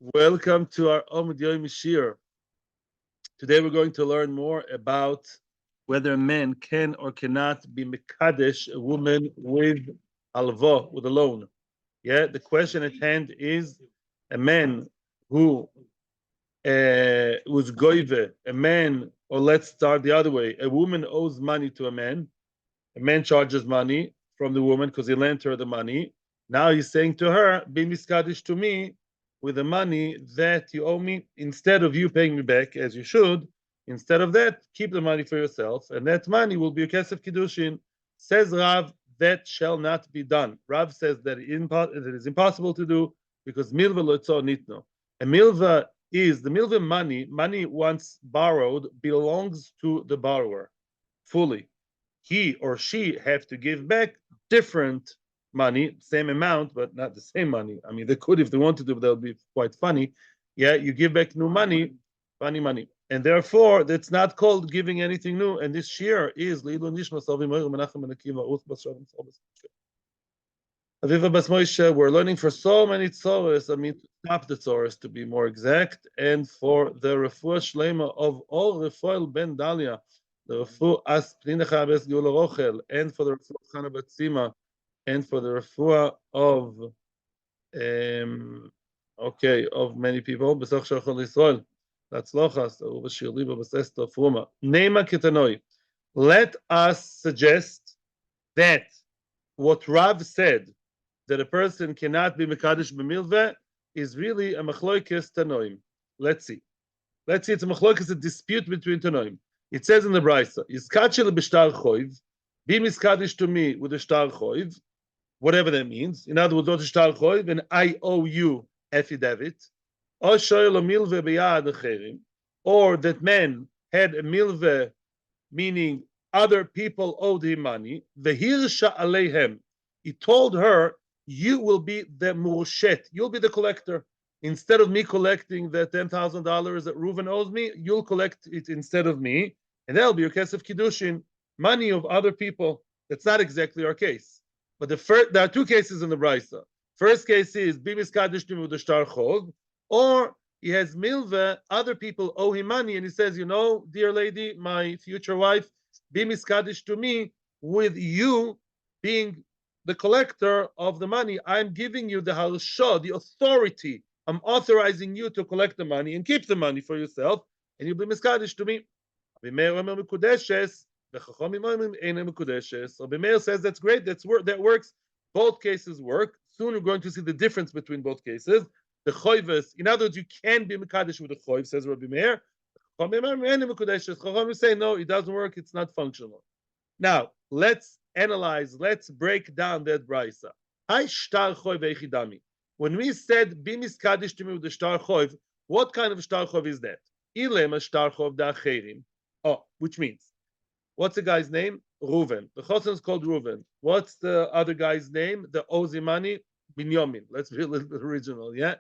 Welcome to our Amud Yomi Shiur. Today we're going to learn more about whether a man can or cannot be mekadesh a woman with alvo, with a loan. Yeah, the question at hand is a man who was goive, a man, or let's start the other way. A woman owes money to a man charges money from the woman because he lent her the money. Now he's saying to her, be miskadish to me with the money that you owe me. Instead of you paying me back as you should, instead of that, keep the money for yourself, and that money will be your kesef kiddushin. Says Rav, that shall not be done. Rav says that it is impossible to do because milva loitzo nitno. A milva is the milva money once borrowed belongs to the borrower fully. He or she have to give back different money, same amount, but not the same money. I mean, they could if they wanted to, but that would be quite funny. Yeah, you give back new money, funny money. And therefore, that's not called giving anything new. And this shiur is Leilu Nishma Salvi Moir Menachem and Akiva Uth Bas Shalom Salvas. Aviva Bas Moshe, we're learning for so many tzoros, I mean, to stop the tzoros to be more exact, and for the refuah shlema of all Refuel Ben Dalia, the refuah As Pnina Chabes Geula Rochel, and for the refuah Chana Batzima, and for the refuah of, of many people, B'soch Shachol Yisrael, that's Lochas, Aruba Shirliba B'sesto Fuma. Nema Ketanoi. Let us suggest that what Rav said, that a person cannot be mekadesh b'milveh, is really a machloikes tanoim. Let's see. It's a machloikes, a dispute between tanoim. It says in the Brisa, Yiskachel b'shtar choiv, be miskadesh to me with a shtar choiv, whatever that means. In other words, not a shtar choiv, an IOU affidavit, or shoyel milveh b'yad acherim, or that man had a milveh, meaning other people owed him money, v'hirsha aleihem. He told her, you will be the murshet, you'll be the collector. Instead of me collecting the $10,000 that Reuven owes me, you'll collect it instead of me, and that'll be your kesef kiddushin, money of other people. That's not exactly our case. But there are two cases in the Brisa. First case is bimis kadishtim with the shtar chov, or he has milva, other people owe him money, and he says, you know, dear lady, my future wife, bimis kadish to me with you being the collector of the money. I'm giving you the halshah, the authority. I'm authorizing you to collect the money and keep the money for yourself, and you'll be miskadish to me. Rabbi Meir says that's great. That works. Both cases work. Soon we're going to see the difference between both cases. The choives, in other words, you can be mekadesh with the choiv, says Rabbi Meir. Chacham say no, it doesn't work. It's not functional. Now let's analyze. Let's break down that brisa. Hi shtar choiv echidami. When we said be miskadesh to me with the shtar choiv, what kind of shtar choiv is that? Ilema shtar choiv da'acherim. Oh, which means, what's the guy's name? Reuven. The chosen is called Reuven. What's the other guy's name? The Ozimani? Binyamin. Let's be a little bit original, yeah?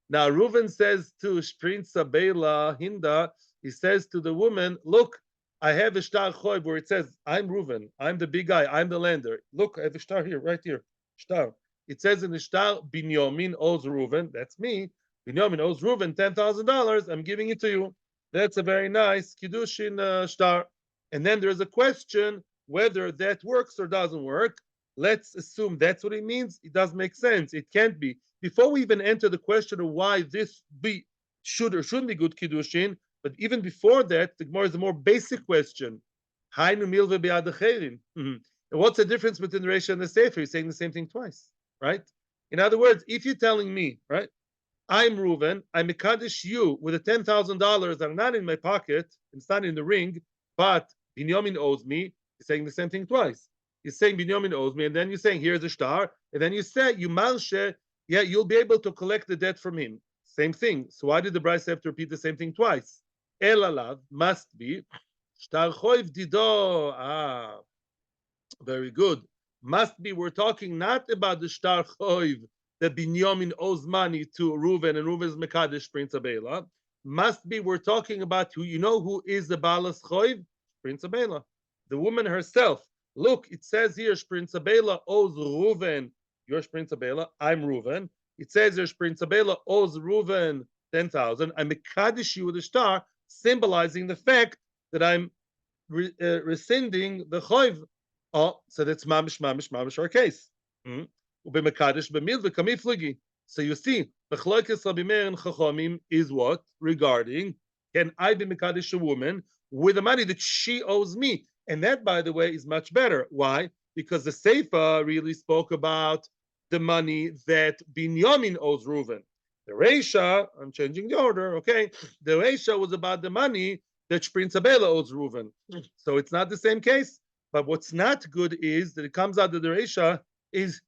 Now, Reuven says to Prince Sabela Hinda, he says to the woman, look, I have a shtar choiv where it says, I'm Reuven, I'm the big guy, I'm the lender. Look, I have a shtar here, right here, shtar. It says in the shtar, Binyamin owes Reuven, that's me. Binyamin owes Reuven $10,000, I'm giving it to you. That's a very nice Kiddushin shtar. And then there's a question whether that works or doesn't work. Let's assume that's what it means. It doesn't make sense. It can't be. Before we even enter the question of why this should or shouldn't be good Kiddushin, but even before that, the Gemara is a more basic question. Hainu milve be'ad acherim. And what's the difference between the Reisha and the Sefer? You're saying the same thing twice, right? In other words, if you're telling me, right, I'm Reuven, I mekadesh you with the $10,000 that are not in my pocket, it's not in the ring, but Binyamin owes me. He's saying the same thing twice. He's saying Binyamin owes me, and then you're saying here's a shtar, and then you say you malshe, yeah, you'll be able to collect the debt from him. Same thing. So why did the Bryce have to repeat the same thing twice? El alav must be shtar choiv dido. Ah, very good. Must be. We're talking not about the shtar choiv that Binyamin owes money to Reuven and Reuven's mekadesh Prince Abela. Must be. We're talking about who is the balas choiv? Prince Abela, the woman herself. Look, it says here, Prince Abela owes Reuven. You're Prince Abela. I'm Reuven. It says there's Principela owes Reuven 10,000. I'm Mekadesh you with a star, symbolizing the fact that I'm rescinding the choiv. Oh, so that's mamish our case. Ubemekadesh b'mil v'kamifligi. So you see, Bechloikes Rabbi Meir and Chachomim is what? Regarding, can I be Mekadesh a woman with the money that she owes me? And that, by the way, is much better. Why? Because the Seifa really spoke about the money that Binyamin owes Reuven. The Reisha, I'm changing the order, okay? The Reisha was about the money that Prince Abela owes Reuven. So it's not the same case. But what's not good is that it comes out that the Reisha is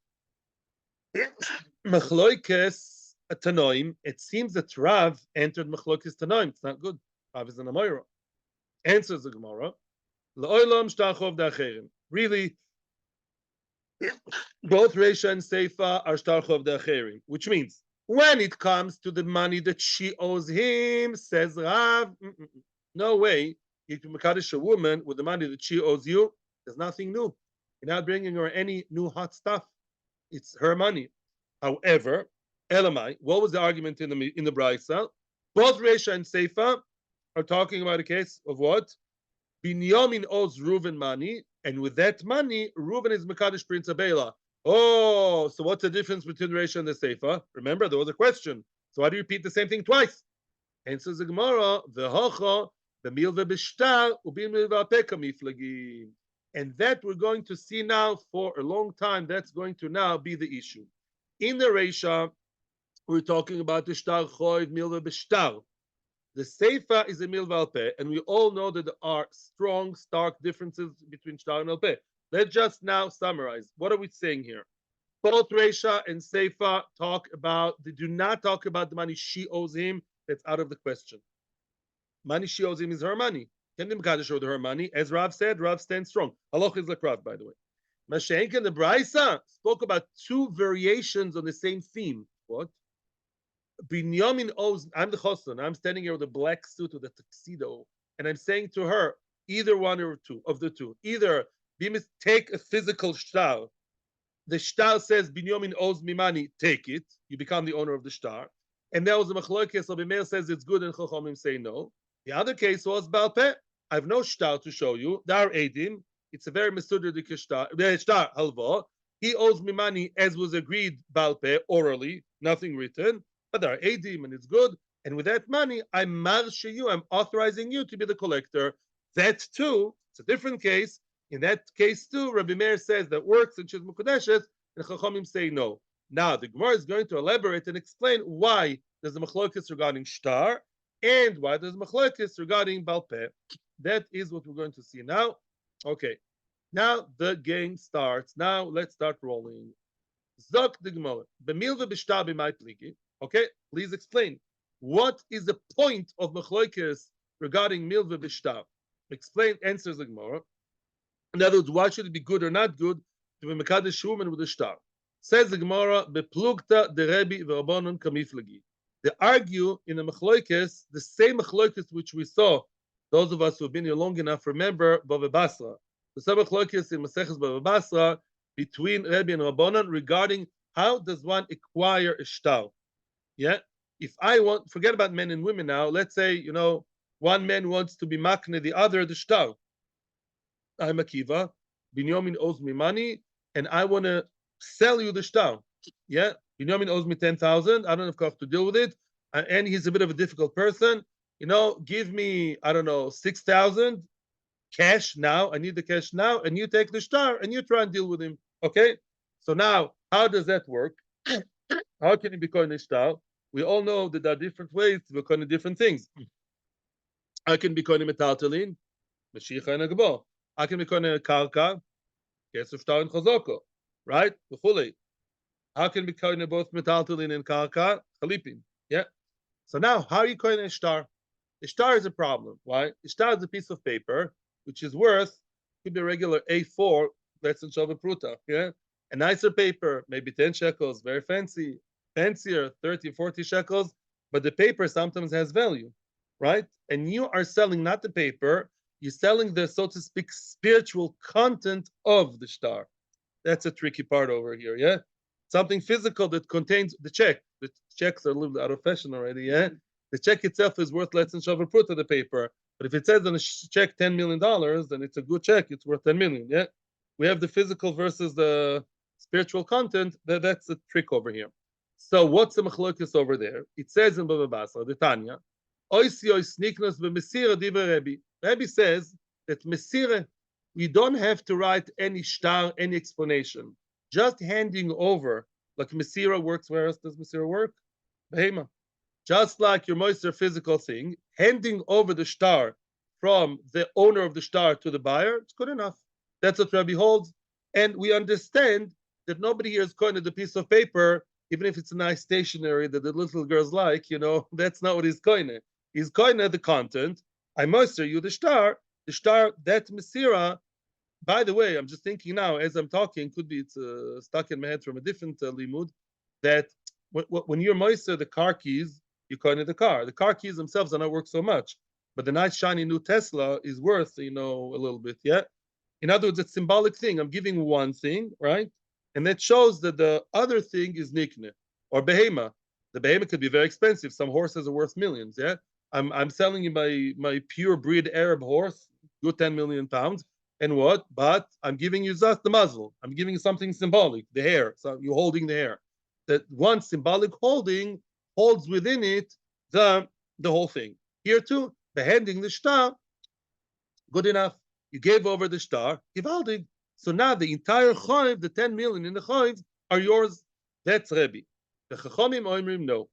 Machloikes Tanoim. It seems that Rav entered Machloikes Tanoim. It's not good. Rav is an Amoira. Answers the Gemara. La'olam shtachov da'acherim. Really, both Reisha and Seifa are shtachov da'acherim, which means when it comes to the money that she owes him, says Rav, no way you can mekadesh a woman with the money that she owes you. There's nothing new. You're not bringing her any new hot stuff. It's her money. However, Elamai, what was the argument in the Brisa? Both Reisha and Seifa are talking about a case of what? Binyamin owes Reuven money, and with that money, Reuven is Mekadesh Prince Abela. Oh, so what's the difference between Reisha and the Seifa? Remember, there was a question. So why do you repeat the same thing twice? Answers the Gemara, V'hocha, b'mil v'bishtar, u'b'mil v'apeka miflagim. And that we're going to see now for a long time. That's going to now be the issue. In the Reisha, we're talking about the shtar choiv, mil v'bishtar. The Seifa is a mil v'alpeh, and we all know that there are strong, stark differences between shtar and alpeh. Let's just now summarize. What are we saying here? Both Reisha and Seifa they do not talk about the money she owes him. That's out of the question. Money she owes him is her money. Can the Mekadesh show her money? As Rav said, Rav stands strong. Halach is like Rav, by the way. Mashenk and the Brisa spoke about two variations on the same theme. What? Binyamin owes, I'm the choson, I'm standing here with a black suit with a tuxedo, and I'm saying to her, either one or two of the two. Either take a physical shtar. The shtar says, Binyamin owes me money, take it. You become the owner of the shtar. And that was the machloikes. Rabbi Meir says it's good, and Chachamim say no. The other case was Balpeh. I have no shtar to show you. Dar Edim. It's a very mesuder shtar. Shtar halva. He owes me money as was agreed Balpeh orally, nothing written. But there are Edim, and it's good. And with that money, I'm marshe you. I'm authorizing you to be the collector. That too, it's a different case. In that case too, Rabbi Meir says that works and Shez Mukadeshes, and Chachamim say no. Now the Gemara is going to elaborate and explain why there's a machlokes regarding shtar and why there's a machlokes regarding balpeh. That is what we're going to see now. Okay, now the game starts. Now let's start rolling. Zok the Gemara. B'mil v'b'shtar b'may pligi. Okay, please explain. What is the point of machlokes regarding mil v'b'shtar? Explain. Answers the Gemara. In other words, why should it be good or not good to be mekadesh woman with a shtar? Says the Gemara, beplugta de Rebbe v'Rabbanon kamiflagi. They argue in the machloikes, the same machloikes which we saw. Those of us who have been here long enough remember Bava Basra. The same machloikes in Maseches Bava Basra between Rebbe and Rabbanon regarding how does one acquire a shtar. Yeah, if I want, forget about men and women now. Let's say one man wants to be makne, the other the shtar. I'm Akiva, Binyamin owes me money, and I want to sell you the shtar. Yeah, Binyamin owes me 10,000. I don't have enough to deal with it, and he's a bit of a difficult person. Give me 6,000 cash now. I need the cash now, and you take the shtar and you try and deal with him. Okay. So now, how does that work? How can you become a shtar? We all know that there are different ways to become different things. I can become a metaltalin, Mashiach and Agbo. I can become a karka, kesef shtar and chazoko, right? How can we become both metaltalin and karka? Chalipim. Yeah. So now, how are you calling a shtar? A shtar is a problem. Why? A shtar is a piece of paper which is worth, could be a regular A4, less than Shava Pruta. Yeah. A nicer paper, maybe 10 shekels, very fancy, fancier, 30, 40 shekels, but the paper sometimes has value, right? And you are selling not the paper, you're selling the, so to speak, spiritual content of the shtar. That's a tricky part over here, yeah? something physical that contains the check. The checks are a little bit out of fashion already, yeah? The check itself is worth less than Shavar put to the paper. But if it says on a check $10 million, then it's a good check, it's worth 10 million, yeah? We have the physical versus the spiritual content, that's the trick over here. So what's the machlokes over there? It says in Baba Basra, the Tanya, Oisi ois niknos v'mesira diva Rebbe. Rebbe says that mesira, we don't have to write any shtar, any explanation. Just handing over, like mesira works. Where else does mesira work? Behema. Just like your moister physical thing, handing over the shtar from the owner of the shtar to the buyer, it's good enough. That's what Rabbi holds. And we understand that nobody here is coined the piece of paper, even if it's a nice stationery that the little girls like, that's not what he's coined. He's coined the content. I moister you the shtar, that mesira. By the way, I'm just thinking now as I'm talking, could be it's stuck in my head from a different limud, that when you're moister the car keys, you coin the car. The car keys themselves are not worth so much, but the nice shiny new Tesla is worth, a little bit, yeah? In other words, it's a symbolic thing. I'm giving one thing, right? And that shows that the other thing is nikne or behema. The behema could be very expensive. Some horses are worth millions, yeah? I'm selling you my pure breed Arab horse, good 10 million pounds. And what? But I'm giving you just the muzzle. I'm giving you something symbolic, the hair. So you're holding the hair. That one symbolic holding holds within it the whole thing. Here too, behanding the shtar, good enough. You gave over the shtar, givaldig. So now the entire choiv, the 10 million in the choiv, are yours. That's Rebbe. The chachomim oimrim no.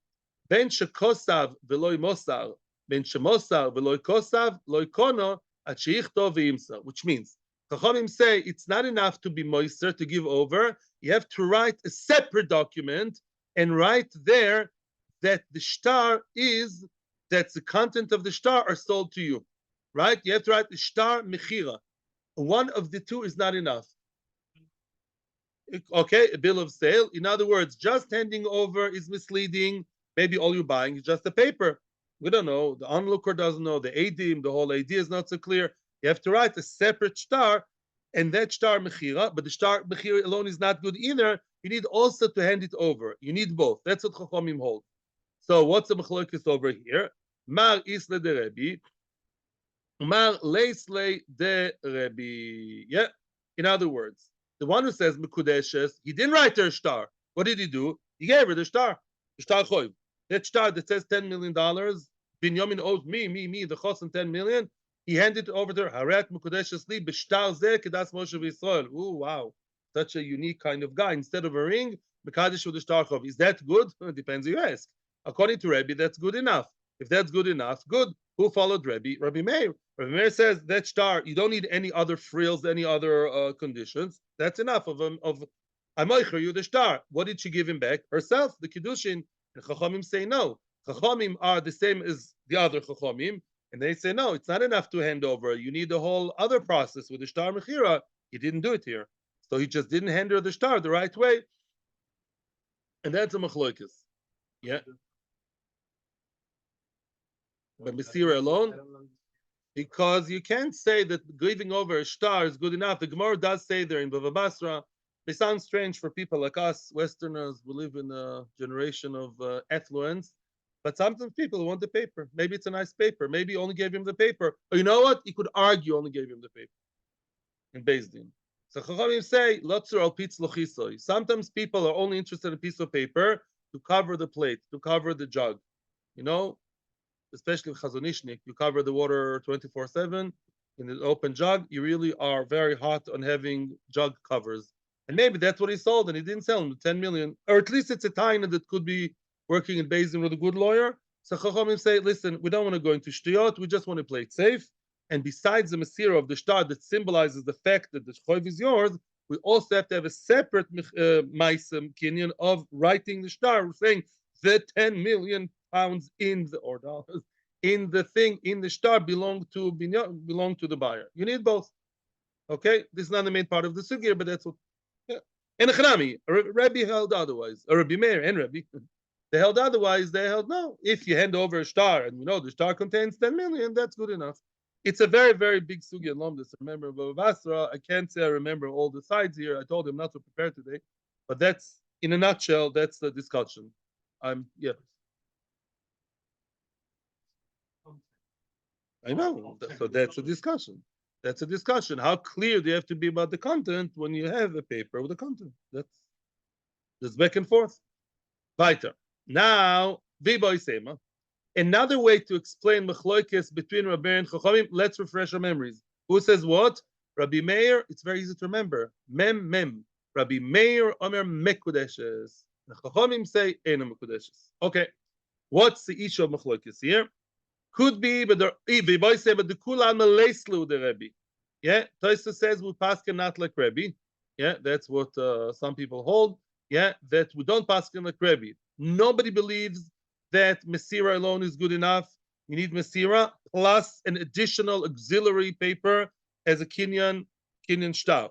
Ben shekosav veloy mosar, ben shemosar veloy kosav, loy kono, at sheichtov v'imsa. Which means, chachomim say it's not enough to be moister, to give over. You have to write a separate document and write there that the shtar is, that the content of the shtar are sold to you, right? You have to write the shtar mechira. One of the two is not enough. Okay, a bill of sale. In other words, just handing over is misleading. Maybe all you're buying is just a paper. We don't know. The onlooker doesn't know. The adim, the whole idea is not so clear. You have to write a separate shtar, and that shtar mechira, but the shtar mechira alone is not good either. You need also to hand it over. You need both. That's what Chachamim hold. So what's the machlokes over here? Mar isle de Rebbe, Mar leisle de Rebbe. Yeah. In other words, the one who says mekudeshes, he didn't write her shtar. What did he do? He gave her the shtar choiv. That shtar that says $10 million, Binyamin owes me, the chosen 10 million. He handed it over to her. Harat mekudeshes li b'shtar zeh kedas Moshe v'Yisrael. Ooh, wow. Such a unique kind of guy. Instead of a ring, mekadesh with the shtar choiv. Is that good? It depends who you ask. According to Rebbe, that's good enough. If that's good enough, good. Who followed Rebbe? Rabbi Meir. Rabbi Meir says that shtar, you don't need any other frills, any other conditions. That's enough of Amoicher, you the shtar. What did she give him back? Herself, the Kiddushin. And Chachamim say no. Chachamim are the same as the other Chachamim. And they say, no, it's not enough to hand over. You need the whole other process with the shtar mechira. He didn't do it here. So he just didn't hand her the shtar the right way. And that's a machloikis. Yeah. But Mesira alone, because you can't say that giving over a shtar is good enough. The Gemara does say there in Bava Basra. They sound strange for people like us, Westerners. We live in a generation of affluence. But sometimes people want the paper. Maybe it's a nice paper. Maybe you only gave him the paper. Or you know what? You could argue only gave him the paper. In Beis So Chachamim say, Lotzur al pitz lochisoi. Sometimes people are only interested in a piece of paper to cover the plate, to cover the jug. Especially with Chazonishnik, you cover the water 24/7 in an open jug. You really are very hot on having jug covers. And maybe that's what he sold, and he didn't sell him 10 million. Or at least it's a taina that could be working in Beis Din with a good lawyer. So Chachamim say, listen, we don't want to go into shtiyot, we just want to play it safe. And besides the Mesira of the shtar that symbolizes the fact that the choiv is yours, we also have to have a separate Maisem Kinyan of writing the shtar, saying the 10 million pounds in the, or dollars in the thing, in the shtar belong to the buyer. You need both. Okay? This is not the main part of the sugya, but that's what. Yeah. And Echanami, Rebbe held otherwise. Or Rabbi Meir and Rebbe. They held otherwise, they held no. If you hand over a shtar and the shtar contains 10 million, that's good enough. It's a very, very big sugya in Lomdus. Remember Bava Basra, I can't say I remember all the sides here. I told him not to prepare today, but that's in a nutshell, that's the discussion. Yeah. I know. So that's a discussion. That's a discussion. How clear do you have to be about the content when you have a paper with the content? That's back and forth. Weiter. Now, Viboy Sema. Another way to explain machloikes between Rabbi and Chachamim, let's refresh our memories. Who says what? Rabbi Meir, it's very easy to remember. Mem. Rabbi Meir Omer Mekudeshes. The Chachamim say Eina Mekudeshes. Okay. What's the issue of machloikes here? Could be, but the boy say, but the kulan maleslu the Rebbe. Yeah, Toysa says we paskin not like Rebbe. Yeah, that's what some people hold. Yeah, that we don't paskin like Rebbe. Nobody believes that Mesira alone is good enough. You need Mesira plus an additional auxiliary paper as a Kinyan shtar.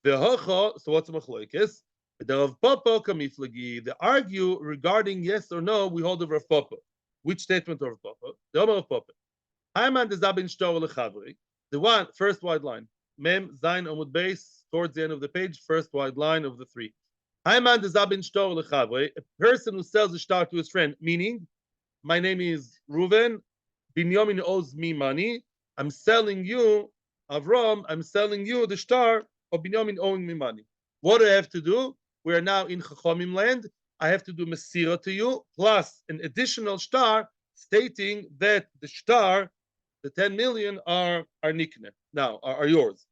The hocha. So what's a machloikes? The Rav Papa kamiflagi. They argue regarding yes or no. We hold the Rav Papa. Which statement of Rav Papa? The Omer of Papa. Hayman de Zabin Shtor lechavri. The one first wide line. Mem Zayin Amud base towards the end of the page. First wide line of the three. Hayman de Zabin Shtor lechavri. A person who sells a shtar to his friend, meaning, my name is Reuven. Binyamin owes me money. I'm selling you, Avram. I'm selling you the shtar of Binyamin owing me money. What do I have to do? We are now in Chachamim land. I have to do Mesira to you, plus an additional shtar stating that the shtar, the 10 million, are nikne, now, are yours.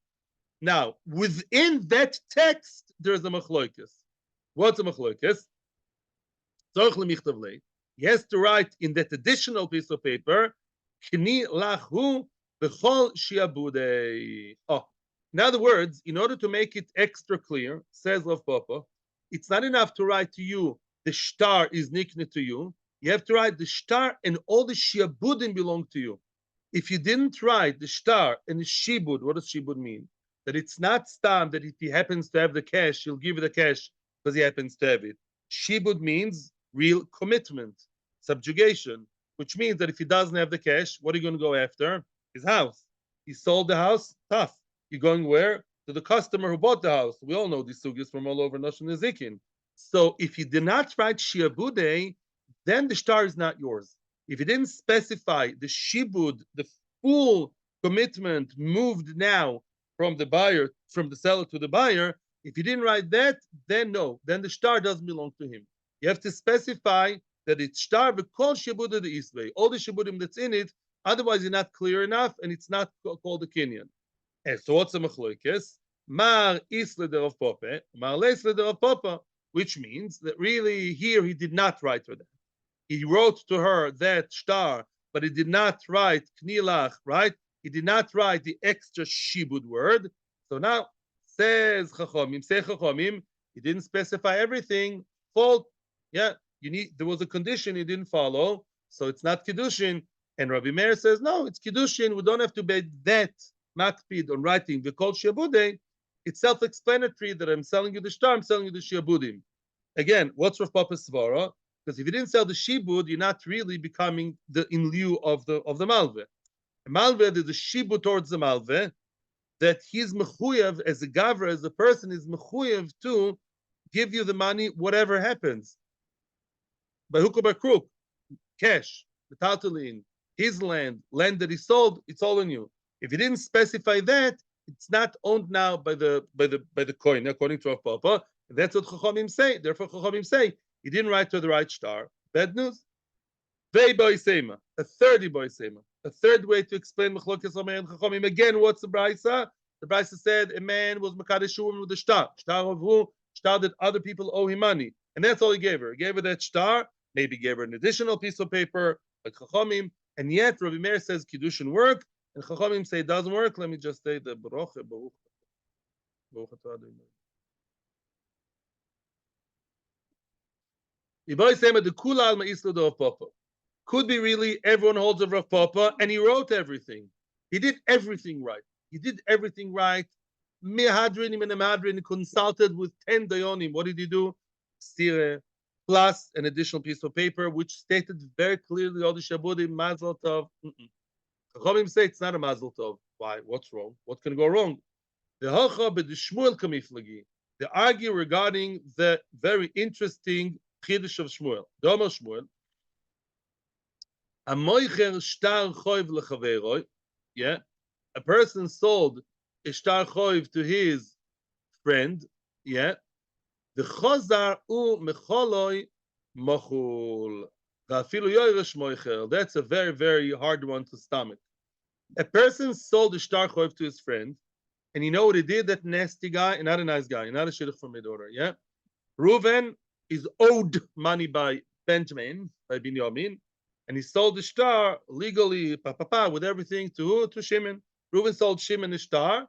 Now, within that text, there's a machloikes. What's a machloikes? He has to write in that additional piece of paper, Kni lahu b'chol shiabudei. Oh, in other words, in order to make it extra clear, says Rav Papa, it's not enough to write to you, the shtar is nikne to you. You have to write the shtar and all the shiabudim belong to you. If you didn't write the shtar and the shibud, what does shibud mean? That it's not stam that if he happens to have the cash, he'll give you the cash because he happens to have it. Shibud means real commitment, subjugation, which means that if he doesn't have the cash, what are you going to go after? His house. He sold the house, tough. You're going where? To the customer who bought the house. We all know these sugis from all over Noshon Nezikin. So if you did not write shiabude, then the shtar is not yours. If you didn't specify the shibud, the full commitment moved now from the seller to the buyer, if you didn't write that, then no, then the shtar doesn't belong to him. You have to specify that it's shtar because shibud the isvei, all the shibudim that's in it. Otherwise, you're not clear enough, and it's not called a kinyan. So what's a machloikes? Mar isle de Rav Papa, mar leisle de Rav Papa, which means that really here he did not write for that. He wrote to her that shtar, but he did not write knilach, right? He did not write the extra shibud word. So now says Chachamim, he didn't specify everything. Fault. Yeah, there was a condition he didn't follow, so it's not Kiddushin. And Rabbi Meir says, no, it's Kiddushin. We don't have to be that makpid on writing the kol shiabudim. It's self-explanatory that I'm selling you the shtar, I'm selling you the shiabudim. Again, what's Rav Papa's svara? Because if you didn't sell the shibud, you're not really becoming in lieu of the malveh. Malveh, there's a shibud towards the malveh that he's mechuyev as a gavra, as a person is mechuyev to give you the money, whatever happens. By hook or by crook, cash, the taltalin, his land that he sold, it's all on you. If you didn't specify that, it's not owned now by the coin, according to Rav Papa. That's what Chachamim say. Therefore, Chachamim say he didn't write to the right shtar. Bad news. A third way to explain Mechlokes Omer and Chachamim. Again, what's the brisa? The brisa said a man was mekadesh woman with the shtar of who? Shtar that other people owe him money, and that's all he gave her. He gave her that shtar. Maybe gave her an additional piece of paper, like Chachamim. And yet, Rabbi Meir says Kiddushin work, and Chachamim say it doesn't work. Let me just say the Baruch. Could be really everyone holds of Rav Papa, and he wrote everything. He did everything right. Mehadrin, he consulted with 10 dayonim. What did he do? Stire, plus an additional piece of paper, which stated very clearly all the shabudim, mazel tov. Chachamim say it's not a mazel tov. Why? What's wrong? What can go wrong? The hacha b'dishmuel kamiflagi. They argue regarding the very interesting Chiddush of Shmuel. Domo Shmuel. A moicher shtar choiv lechaveroi. Yeah. A person sold a shtar choiv to his friend. Yeah. The chozar u mecholoi mochul. Va'afilu yoresh moicher. That's a very, very hard one to stomach. A person sold a shtar choiv to his friend, and you know what he did? That nasty guy, not a nice guy, not a shidduch from mid order. Yeah. Reuven is owed money by Benjamin, by Binyamin, and he sold the shtar legally, with everything to who? To Shimon. Reuven sold Shimon a shtar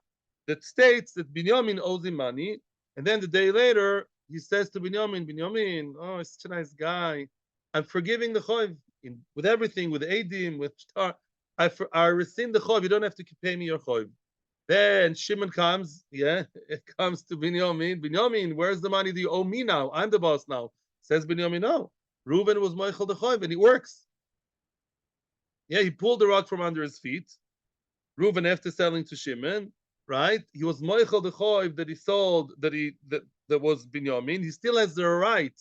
that states that Binyamin owes him money, and then the day later he says to Binyamin, oh, he's such a nice guy. I'm forgiving the choiv with everything, with Adim, with shtar. I rescind the choiv. You don't have to pay me your choiv. Then Shimon comes, yeah, it comes to Binyamin. Binyamin, where's the money? Do you owe me now? I'm the boss now. Says Binyamin, no. Reuven was Moichel the Choiv, and he works. Yeah, he pulled the rug from under his feet. Reuven, after selling to Shimon, right? He was Moichel the Choiv that he sold, that was Binyamin. He still has the right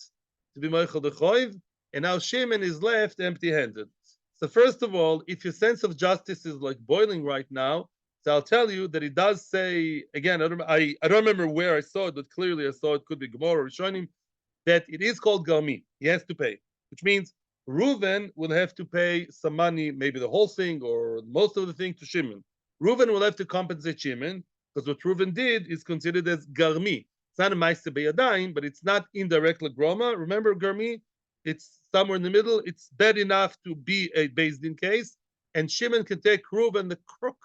to be Moichel the Choiv, and now Shimon is left empty-handed. So first of all, if your sense of justice is like boiling right now, so I'll tell you that it does say, again, I don't remember where I saw it, but clearly I saw it, could be Gemara or Rishonim, that it is called Garmi. He has to pay, which means Reuven will have to pay some money, maybe the whole thing or most of the thing to Shimon. Reuven will have to compensate Shimon because what Reuven did is considered as Garmi. It's not a Maise Beyadayim, but it's not indirect Groma. Remember Garmi? It's somewhere in the middle. It's bad enough to be a BSD Can case, and Shimon can take Reuven the crook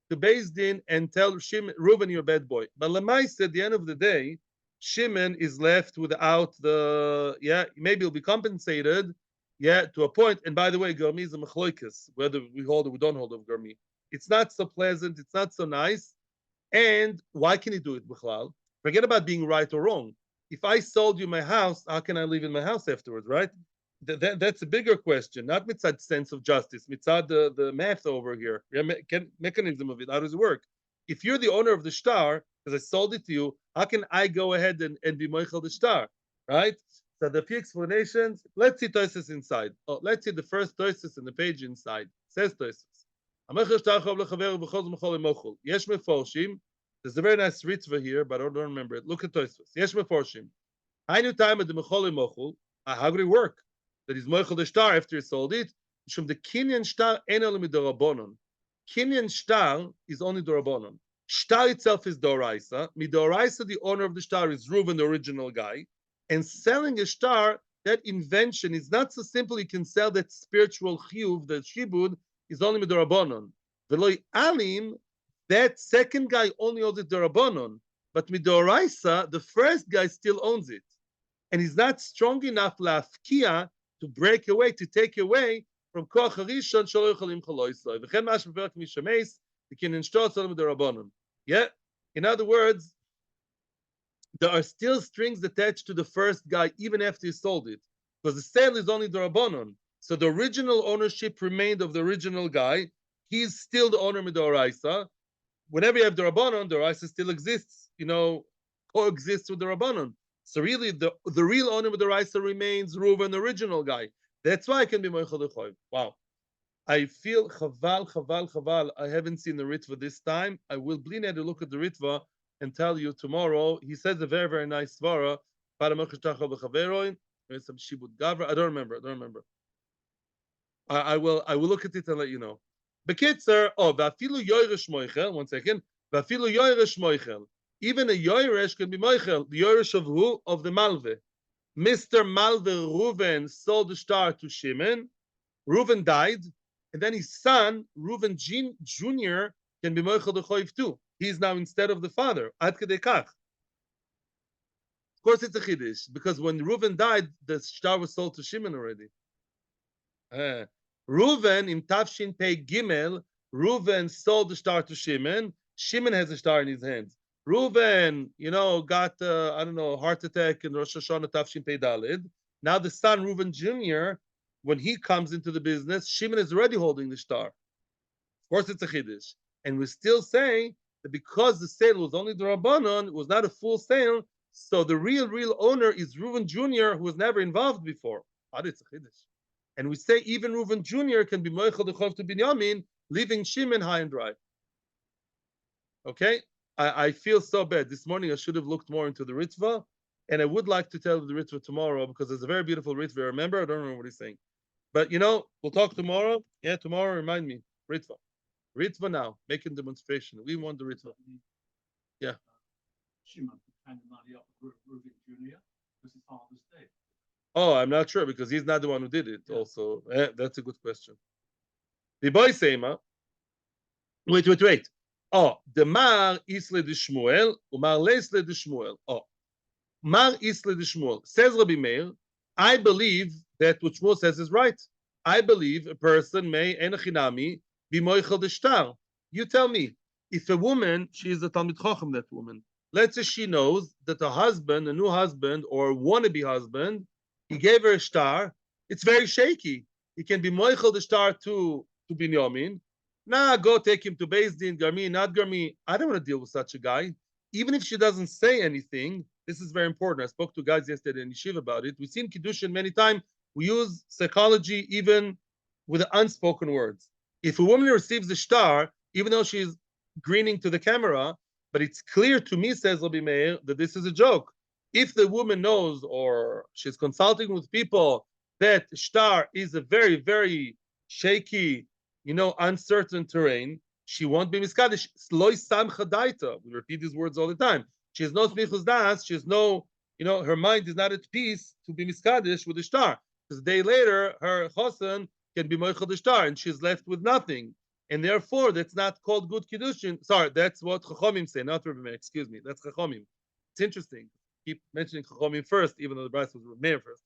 to BSD and tell Shimon, Reuven, you're a bad boy. But Lamaisa, at the end of the day, Shimon is left without the, yeah, maybe he'll be compensated, yeah, to a point. And by the way, Garmi is a machloikas, whether we hold or we don't hold of Garmi. It's not so pleasant, it's not so nice. And why can he do it, Bichlal? Forget about being right or wrong. If I sold you my house, how can I live in my house afterwards, right? That's a bigger question, not mitzad sense of justice, mitzad the math over here, mechanism of it. How does it work? If you're the owner of the shtar, because I sold it to you, how can I go ahead and be moichel the shtar, right? So the few explanations. Let's see Tosis inside. Oh, let's see the first Tosis in the page inside. It says Tosis. Yesh meforshim. There's a very nice ritzvah here, but I don't remember it. Look at Tosis. Yesh meforshim. I knew time at the mechol mochel. How could it work? That he's moichel the shtar after he sold it. From the kinyan shtar enel midorabonon. Kinyan shtar is only dorabonon. Shtar itself is doraisa. Midoraisa, the owner of the shtar, is Reuven, the original guy. And selling a shtar, that invention is not so simple. You can sell that spiritual chiyuv, that shibud, is only midorabonon. Veloi alim, that second guy only owns it dorabonon. But midoraisa, the first guy still owns it. And he's not strong enough lafkia to break away, to take away from koach harishon shelo yochalim chaloisoi. V'chen mash b'perek mishameis, the kinyan shtar tzolem midorabonon. Yeah? In other words, there are still strings attached to the first guy even after he sold it, because the sale is only the Rabbanon. So the original ownership remained of the original guy. He's still the owner Midoraisa. Whenever you have the Rabbanon, the Raisa still exists, coexists with the Rabbanon. So really, the real owner of the Raisa remains Reuven, the original guy. That's why I can be Moichel Dechoiv. Wow. I feel chaval. I haven't seen the Ritva this time. I will bleed to look at the Ritva and tell you tomorrow. He says a very, very nice svara. There's some shibud gavra. I don't remember. I will look at it and let you know. Bekitzer, vafilu yoresh moichel. 1 second. Vafilu yoresh moichel. Even a yoresh can be moichel. The yoresh of who? Of the malve. Mr. Malve Reuven sold the shtar to Shimon. Reuven died, and then his son Reuven Jr. can be moichel the choiv too. He's now instead of the father. Ad kedei kach. Of course, it's a chiddush because when Reuven died, the shtar was sold to Shimon already. Reuven in Tafshin Pei Gimel, Reuven sold the shtar to Shimon. Shimon has a shtar in his hands. Reuven, got a heart attack in Rosh Hashanah Tafshin Pei Dalid. Now the son Reuven Jr., when he comes into the business, Shimon is already holding the shtar. Of course, it's a chiddush, and we still say that because the sale was only the Rabbanon, it was not a full sale, So the real owner is Reuven Jr., who was never involved before. And we say even Reuven Jr. can be Moichel the Chov to Binyamin, leaving Shimon high and dry. Okay? I feel so bad. This morning I should have looked more into the Ritva, and I would like to tell the Ritva tomorrow because it's a very beautiful Ritva. Remember? I don't remember what he's saying. But we'll talk tomorrow. Yeah, tomorrow, remind me. Ritva. Ritva now, making demonstration. We want the Ritva. Yeah. Shimon kind of money up with Reuven Jr. because his father's dead. Oh, I'm not sure because he's not the one who did it. Yeah. Also, that's a good question. The boy Seima. Wait. Oh, the Mar Isle de Shmuel, Umar Lesle de Shmuel. Oh, Mar Isle de Shmuel. Says Rabbi Meir, I believe that what Shmuel says is right. I believe a person may enachinami be moichel de shtar. You tell me, if a woman, she is a Talmid Chacham, that woman. Let's say she knows that a new husband or wannabe husband, he gave her a shtar. It's very shaky. He can be moichel de shtar to Binyamin. Nah, go take him to BSD, Garmi, not Garmi. I don't want to deal with such a guy. Even if she doesn't say anything, this is very important. I spoke to guys yesterday in Yeshiva about it. We've seen Kiddushin many times. We use psychology even with unspoken words. If a woman receives a shtar, even though she's grinning to the camera, but it's clear to me, says Rabbi Meir, that this is a joke. If the woman knows or she's consulting with people that shtar is a very, very shaky, uncertain terrain, she won't be miskadish. Sloi samcha daita. We repeat these words all the time. She has no smichus das. She has no, her mind is not at peace to be miskadish with the shtar. Because a day later, her chosen can be moichel the shtar, and she's left with nothing. And therefore, that's not called good kiddushin. Sorry, that's what Chachomim say, not Rebbe Meir. Excuse me, that's Chachomim. It's interesting. Keep mentioning Chachomim first, even though the Bryce was Rebbe Meir first.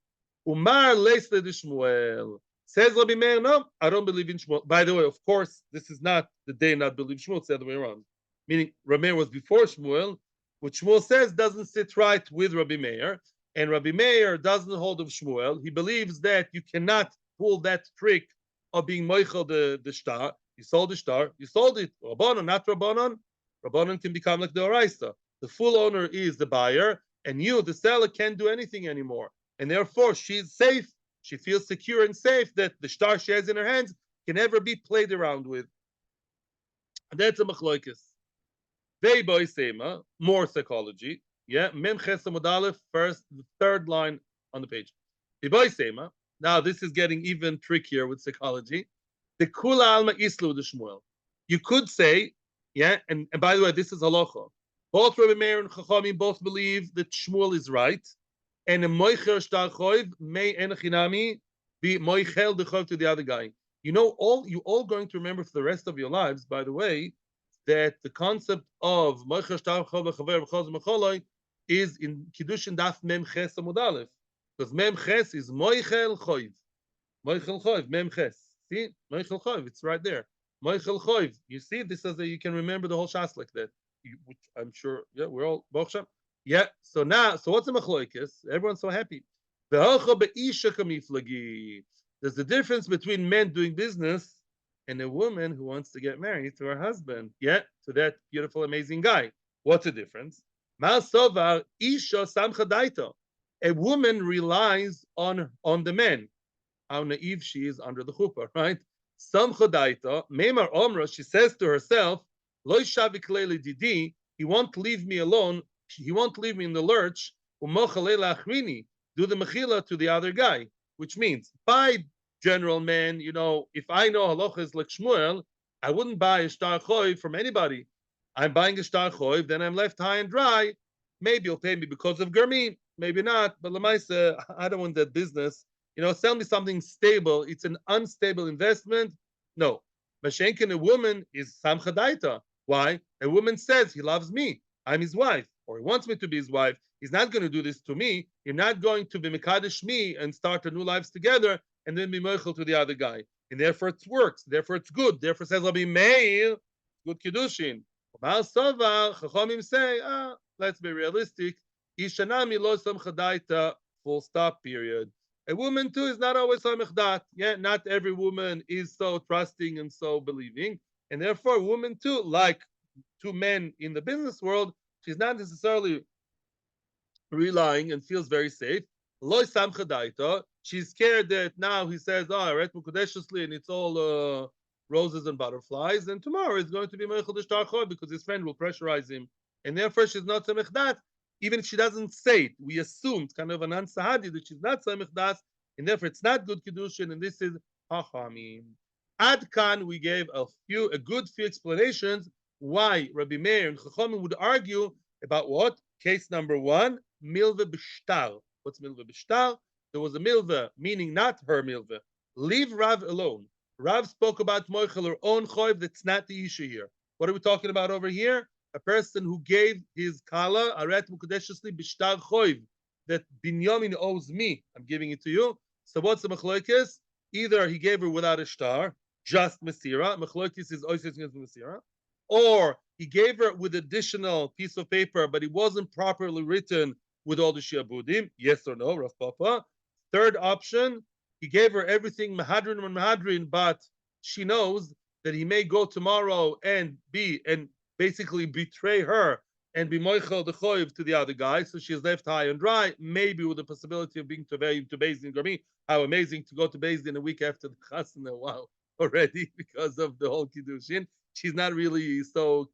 Umar leisle de Shmuel. Says Rabbi Meir, no, I don't believe in Shmuel. By the way, of course, this is not the day not believe Shmuel, it's the other way around. Meaning, Rabbi Meir was before Shmuel. What Shmuel says doesn't sit right with Rabbi Meir, and Rabbi Meir doesn't hold of Shmuel. He believes that you cannot pull that trick of being moichel the shtar. You sold the shtar, you sold it. Rabbanon, not Rabbanon. Rabbanon can become like the Oraisa. The full owner is the buyer, and you, the seller, can't do anything anymore. And therefore, she's safe. She feels secure and safe that the shtar she has in her hands can never be played around with. And that's a machloikis. Vei boy sema, more psychology. Yeah, mem ches amud aleph, first, the third line on the page. Vei boy sema. Now this is getting even trickier with psychology. The kula alma islu de Shmuel. You could say, yeah, and by the way, this is halacha. Both Rabbi Meir and Chachamim both believe that Shmuel is right. And a moichel shtar choiv may enachinami be moichel the choiv to the other guy. You all going to remember for the rest of your lives, by the way, that the concept of moichel shtar choiv v'chaver v'chaz v'choloi is in Kiddushin daf mem ches amud aleph, because mem ches is moichel choiv, mem ches. See, moichel choiv, it's right there. Moichel choiv. You see, this is you can remember the whole shas like that. Which I'm sure, yeah, we're all bochsham. Yeah, so what's the machloikis? Everyone's so happy. There's a difference between men doing business and a woman who wants to get married to her husband. Yeah, to that beautiful, amazing guy. What's the difference? A woman relies on the man. How naive she is under the chuppah, right? Samcha daita, Meimar Omra, she says to herself, Lo shavik leili didi, he won't leave me alone. He won't leave me in the lurch. Do the mechila to the other guy, which means, by general man, if I know halacha is like Shmuel, I wouldn't buy a shtar choiv from anybody. I'm buying a shtar choiv, then I'm left high and dry. Maybe he'll pay me because of Garmi, maybe not. But lemaisa, I don't want that business. Sell me something stable. It's an unstable investment. No. Mashenkin, a woman is samcha daita. Why? A woman says he loves me. I'm his wife, or he wants me to be his wife. He's not going to do this to me. You're not going to be mekadesh me and start a new lives together and then be moichel to the other guy. And therefore it works. Therefore it's good. Therefore says Rabbi Meir, good kiddushin. Chachamim say, let's be realistic. Ishanami lo samcha daita, full stop, period. A woman too is not always samech dat. Yeah, not every woman is so trusting and so believing. And therefore, a woman too, like two men in the business world, she's not necessarily relying and feels very safe. Loy samcha daita. She's scared that now he says, "Oh, I read mukadeshusly, and it's all roses and butterflies." And tomorrow is going to be meichel d'shtar because his friend will pressurize him, and therefore she's not samech dat. Even if she doesn't say it, we assume it's kind of an ansahadi that she's not samech das, and therefore it's not good kiddushin. And this is hachamim. Ad kan we gave a good few explanations why Rabbi Meir and Chachamim would argue about what? Case number one, milve b'shtar. What's milve b'shtar? There was a milve, meaning not her milve. Leave Rav alone. Rav spoke about moichel, her own choiv. That's not the issue here. What are we talking about over here? A person who gave his kala, aret mukadeshusly b'shtar choiv, that Binyamin owes me. I'm giving it to you. So what's the machlokes? Either he gave her without a shtar, just mesira. Machlokes is oises against mesira. Or he gave her with additional piece of paper, but it wasn't properly written with all the shiabudim. Yes or no, Rav Papa. Third option, he gave her everything mahadrin and mahadrin, but she knows that he may go tomorrow and basically betray her and be moichel the choiv to the other guy, so she's left high and dry, maybe with the possibility of being to Beis Din Gami. How amazing to go to Beis Din a week after the chasna, wow, already, because of the whole Kiddushin. She's not really so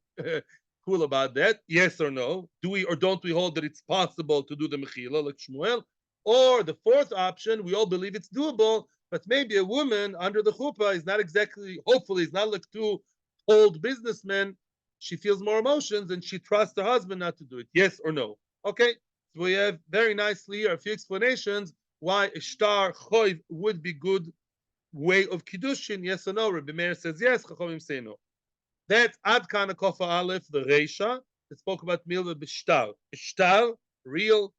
cool about that. Yes or no? Do we or don't we hold that it's possible to do the mechila like Shmuel? Or the fourth option, we all believe it's doable, but maybe a woman under the chuppah is not exactly, hopefully, is not like two old businessmen. She feels more emotions and she trusts her husband not to do it. Yes or no? Okay, so we have very nicely here a few explanations why a shtar choiv would be good way of kiddushin. Yes or no? Rabbi Meir says yes. Chachamim say no. That's Ad Kana Kofa Aleph, the Reisha, that spoke about Milva B'Shtar. Shtar, real,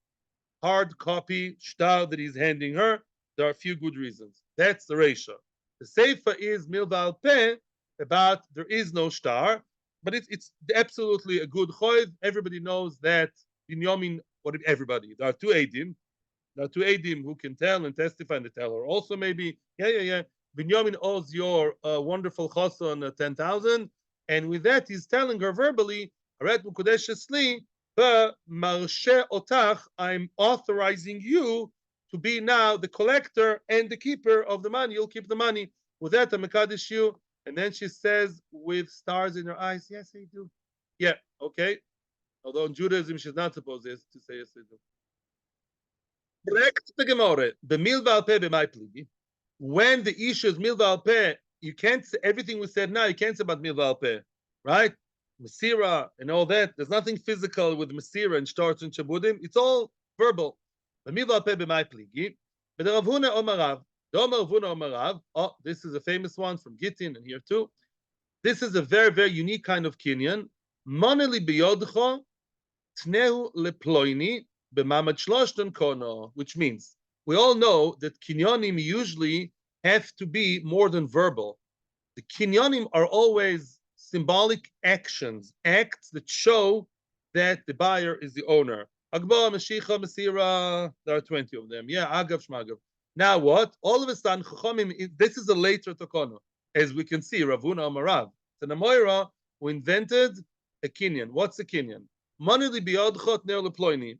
hard copy, shtar that he's handing her. There are a few good reasons. That's the Reisha. The Seifa is Milva Al Peh, about there is no shtar, but it's absolutely a good choiv. Everybody knows that Binyamin, what everybody, there are two Eidim. There are two Eidim who can tell and testify, and the teller also maybe, yeah. Binyamin owes your wonderful choson 10,000. And with that, he's telling her verbally, I'm authorizing you to be now the collector and the keeper of the money. You'll keep the money. With that, I'm Mekadesh you. And then she says, with stars in her eyes, yes, I do. Yeah, okay. Although in Judaism, she's not supposed to say yes, I do. Correct the Gemara. The milva alpeh b'may pligi. When the issue is milva alpeh, you can't say everything we said now. You can't say about milva alpeh, right? Mesira and all that. There's nothing physical with Mesira and Shtarts and Shabudim. It's all verbal. The milva alpeh b'may pligi. But the Rav Huna Omarav, the Rav Huna Omarav. Oh, this is a famous one from Gittin and here too. This is a very, very unique kind of kinyan. Moneli biyodcho tnehu leploini. Which means we all know that kinyonim usually have to be more than verbal. The kinyonim are always symbolic actions, acts that show that the buyer is the owner. Agba, Mashicha, Masira, there are 20 of them. Yeah, Agav, Shmagav. Now what? All of a sudden, this is a later takono. As we can see, Ravuna Amarav. The Namoira who invented a kinyan. What's a kinyan?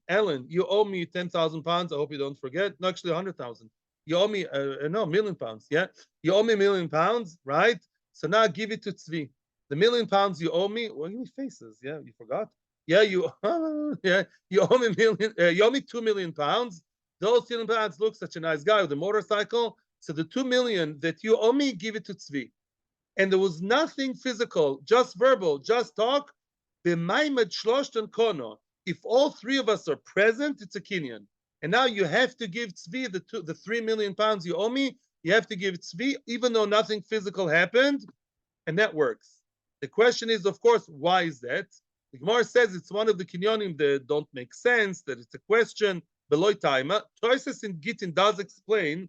Ellen, you owe me 10,000 pounds. I hope you don't forget. No, actually 100,000. You owe me, no, £1,000,000. Yeah, you owe me £1,000,000, right? So now give it to Tzvi. The £1,000,000 you owe me. Well, give me faces. Yeah, you forgot. Yeah, you owe me you owe me £2,000,000. Those £2,000,000 look such a nice guy with a motorcycle. So the 2,000,000 that you owe me, give it to Tzvi. And there was nothing physical, just verbal, just talk. If all three of us are present, it's a kinyan. And now you have to give Tzvi the 3,000,000 pounds you owe me. You have to give Tzvi, even though nothing physical happened, and that works. The question is, of course, why is that? The Gemara says it's one of the kinyanim that don't make sense, that it's a question. Beloy taima. Toises in Gittin does explain